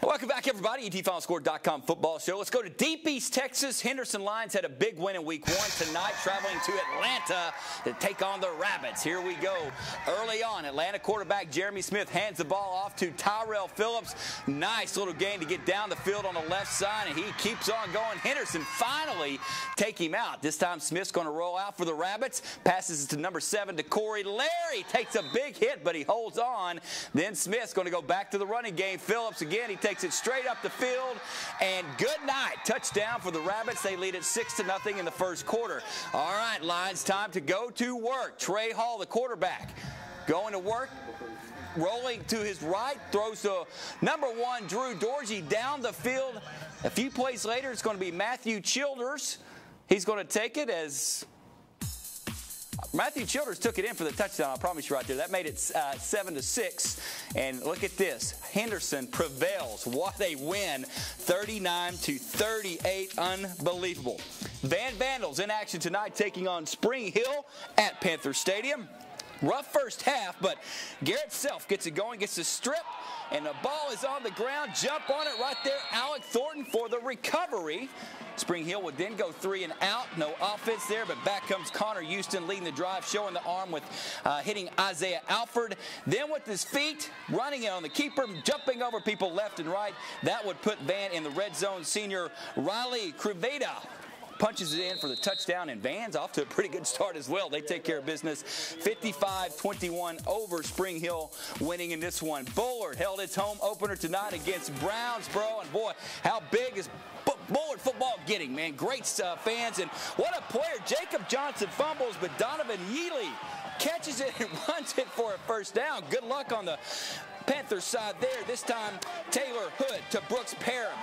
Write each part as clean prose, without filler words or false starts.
Welcome back, everybody. ETFinalScore.com football show. Let's go to Deep East Texas. Henderson Lions had a big win in week 1 tonight, traveling to Atlanta to take on the Rabbits. Here we go. Early on, Atlanta quarterback Jeremy Smith hands the ball off to Tyrell Phillips. Nice little gain to get down the field on the left side, and he keeps on going. Henderson finally take him out. This time Smith's going to roll out for the Rabbits. Passes it to number 7 to Corey. Larry takes a big hit, but he holds on. Then Smith's going to go back to the running game. Phillips again, he takes it straight up the field, and good night. Touchdown for the Rabbits. They lead it 6-0 in the first quarter. All right, Lions, time to go to work. Trey Hall, the quarterback, going to work. Rolling to his right, throws to number 1, Drew Dorgy, down the field. A few plays later, it's going to be Matthew Childers. He's going to take it as Matthew Childers took it in for the touchdown. I promise you right there. That made it 7-6. And look at this. Henderson prevails. What a win. 39-38. Unbelievable. Van Vandals in action tonight, taking on Spring Hill at Panther Stadium. Rough first half, but Garrett Self gets it going, gets the strip, and the ball is on the ground. Jump on it right there. Alec Thornton for the recovery. Spring Hill would then go 3 and out. No offense there, but back comes Connor Houston leading the drive, showing the arm with hitting Isaiah Alford. Then with his feet, running it on the keeper, jumping over people left and right. That would put Van in the red zone. Senior Riley Criveda punches it in for the touchdown, and Van's off to a pretty good start as well. They take care of business 55-21 over Spring Hill, winning in this one. Bullard held its home opener tonight against Brownsboro, and boy, how big is Bullard football getting, man? Great fans, and what a player. Jacob Johnson fumbles, but Donovan Yealy catches it and runs it for a first down. Good luck on the Panthers side there. This time, Taylor Hood to Brooks Parham.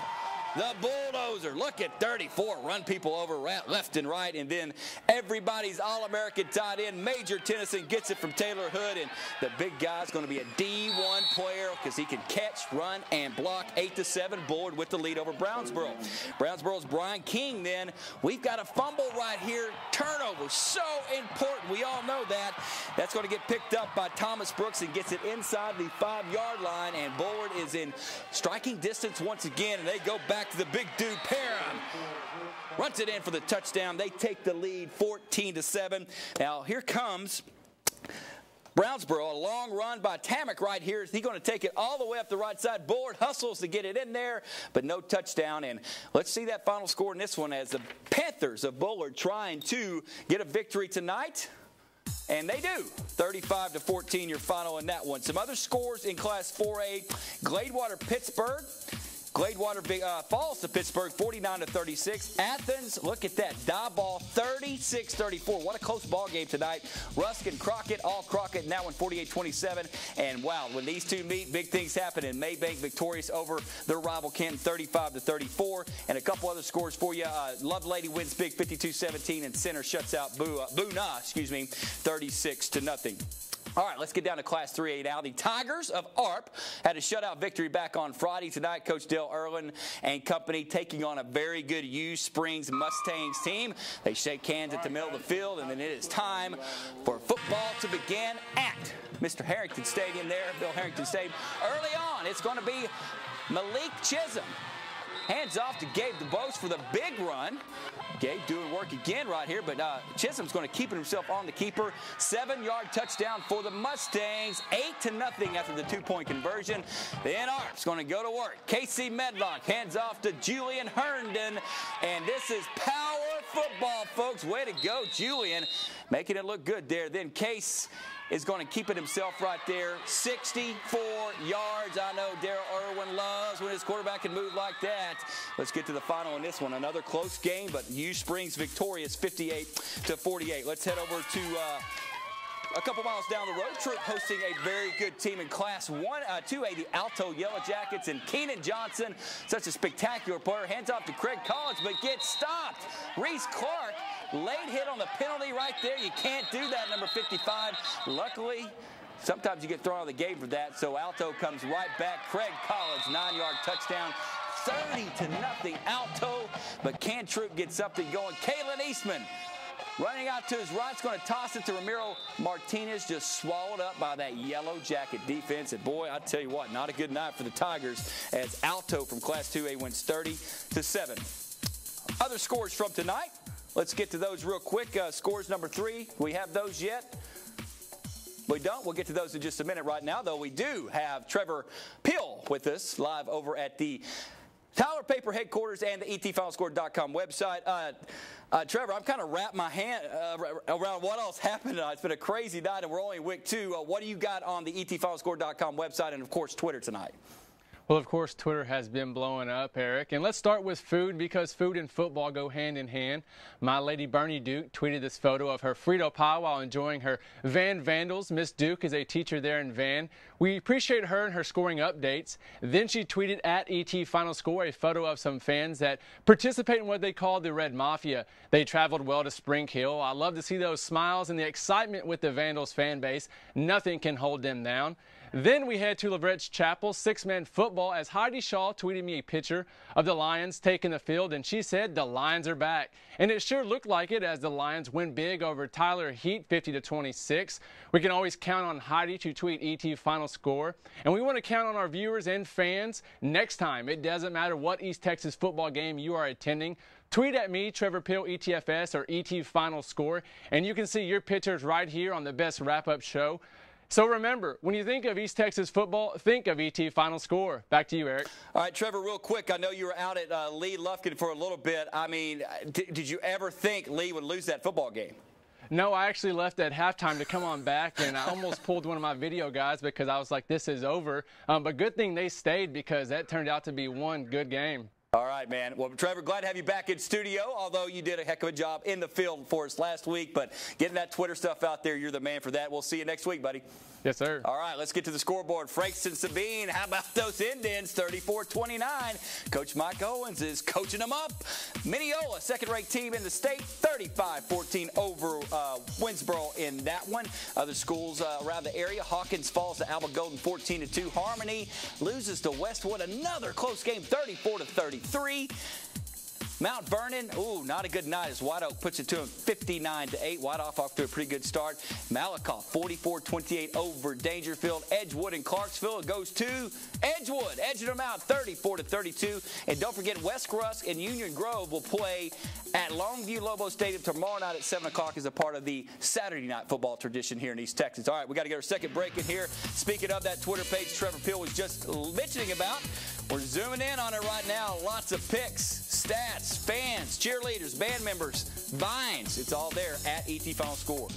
The bulldozer, look at 34, run people over left and right, and then everybody's All-American tight end, Major Tennyson, gets it from Taylor Hood, and the big guy's going to be a D1 player because he can catch, run, and block. 8-7, Bullard with the lead over Brownsboro. Brownsboro's Brian King then. We've got a fumble right here. Turnover, so important. We all know that. That's going to get picked up by Thomas Brooks and gets it inside the 5-yard line, and Bullard is in striking distance once again, and they go back to the big dude, Parham. Runs it in for the touchdown. They take the lead 14-7. Now here comes Brownsboro, a long run by Tamick right here. Is he going to take it all the way up the right side? Bullard hustles to get it in there, but no touchdown. And let's see that final score in this one as the Panthers of Bullard trying to get a victory tonight. And they do. 35-14, your final in that one. Some other scores in Class 4A. Gladewater, Pittsburgh. Gladewater falls to Pittsburgh 49-36. Athens, look at that. Diboll 36-34. What a close ball game tonight. Ruskin, Crockett, all Crockett in that one 48-27. And wow, when these two meet, big things happen. And Maybank victorious over their rival Kenton 35-34. And a couple other scores for you. Lovelady wins big 52-17, and Center shuts out Boona, 36-0. All right, let's get down to Class 3A now. The Tigers of ARP had a shutout victory back on Friday tonight. Coach Dale Erlin and company taking on a very good U Springs Mustangs team. They shake hands at the middle of the field, and then it is time for football to begin at Mr. Harrington Stadium there, Bill Harrington Stadium. Early on, it's going to be Malik Chisholm. Hands off to Gabe DeBose for the big run. Gabe doing work again right here, but Chisholm's going to keep it himself on the keeper. 7-yard touchdown for the Mustangs. 8-0 after the 2-point conversion. Then ARP's going to go to work. Casey Medlock hands off to Julian Herndon. And this is power football, folks. Way to go, Julian. Making it look good there. Then Case is going to keep it himself right there. 64 yards. I know Darryl Irwin loves when his quarterback can move like that. Let's get to the final in this one. Another close game, but U Springs victorious 58-48. Let's head over to a couple miles down the road. Troop hosting a very good team in Class 2A, the Alto Yellow Jackets, and Keenan Johnson, such a spectacular player, hands off to Craig Collins, but gets stopped. Reese Clark, late hit on the penalty right there. You can't do that, number 55. Luckily, sometimes you get thrown out of the game for that, so Alto comes right back. Craig Collins, 9-yard touchdown. 30-0 Alto, but Cantroop gets something going. Kalen Eastman Running out to his right, it's going to toss it to Ramiro Martinez, just swallowed up by that Yellow Jacket defense. And boy, I tell you what, not a good night for the Tigers as Alto from Class 2A wins 30-7. Other scores from tonight. Let's get to those real quick. Scores number 3. We have those yet? We don't. We'll get to those in just a minute. Right now, though, we do have Trevor Pill with us live over at the Tyler Paper headquarters and the etfinalscore.com website. Trevor, I'm kind of wrapped my hand around what else happened tonight. It's been a crazy night, and we're only in week 2. What do you got on the etfinalscore.com website and, of course, Twitter tonight? Well, of course, Twitter has been blowing up, Eric. And let's start with food because food and football go hand in hand. My lady Bernie Duke tweeted this photo of her Frito pie while enjoying her Van Vandals. Miss Duke is a teacher there in Van. We appreciate her and her scoring updates. Then she tweeted at ET Final Score a photo of some fans that participate in what they call the Red Mafia. They traveled well to Spring Hill. I love to see those smiles and the excitement with the Vandals fan base. Nothing can hold them down. Then we head to LaVrette's Chapel, 6-man football, as Heidi Shaw tweeted me a picture of the Lions taking the field, and she said the Lions are back. And it sure looked like it as the Lions win big over Tyler Heat, 50-26. We can always count on Heidi to tweet ET Final Score. And we want to count on our viewers and fans next time. It doesn't matter what East Texas football game you are attending. Tweet at me, Trevor Pill, ETFS, or ET Final Score, and you can see your pictures right here on the best wrap-up show. So remember, when you think of East Texas football, think of ET Final Score. Back to you, Eric. All right, Trevor, real quick, I know you were out at Lee Lufkin for a little bit. I mean, did you ever think Lee would lose that football game? No, I actually left at halftime to come on back, and I almost pulled one of my video guys because I was like, this is over. But good thing they stayed because that turned out to be one good game. All right, man. Well, Trevor, glad to have you back in studio, although you did a heck of a job in the field for us last week. But getting that Twitter stuff out there, you're the man for that. We'll see you next week, buddy. Yes, sir. All right, let's get to the scoreboard. Frankston Sabine, how about those Indians? 34-29. Coach Mike Owens is coaching them up. Mineola, second-ranked team in the state, 35-14 over Winsboro in that one. Other schools around the area, Hawkins falls to Alba Golden 14-2. Harmony loses to Westwood, another close game, 34-33. Mount Vernon, ooh, not a good night as White Oak puts it to him 59-8. White off to a pretty good start. Malakoff 44-28 over Dangerfield. Edgewood and Clarksville, it goes to Edgewood, edging them out 34-32. And don't forget, West Rusk and Union Grove will play at Longview Lobo Stadium tomorrow night at 7 o'clock as a part of the Saturday night football tradition here in East Texas. All right, we got to get our second break in here. Speaking of that Twitter page Trevor Pill was just mentioning about, we're zooming in on it right now. Lots of picks, stats, fans, cheerleaders, band members, vines. It's all there at ET Final Score.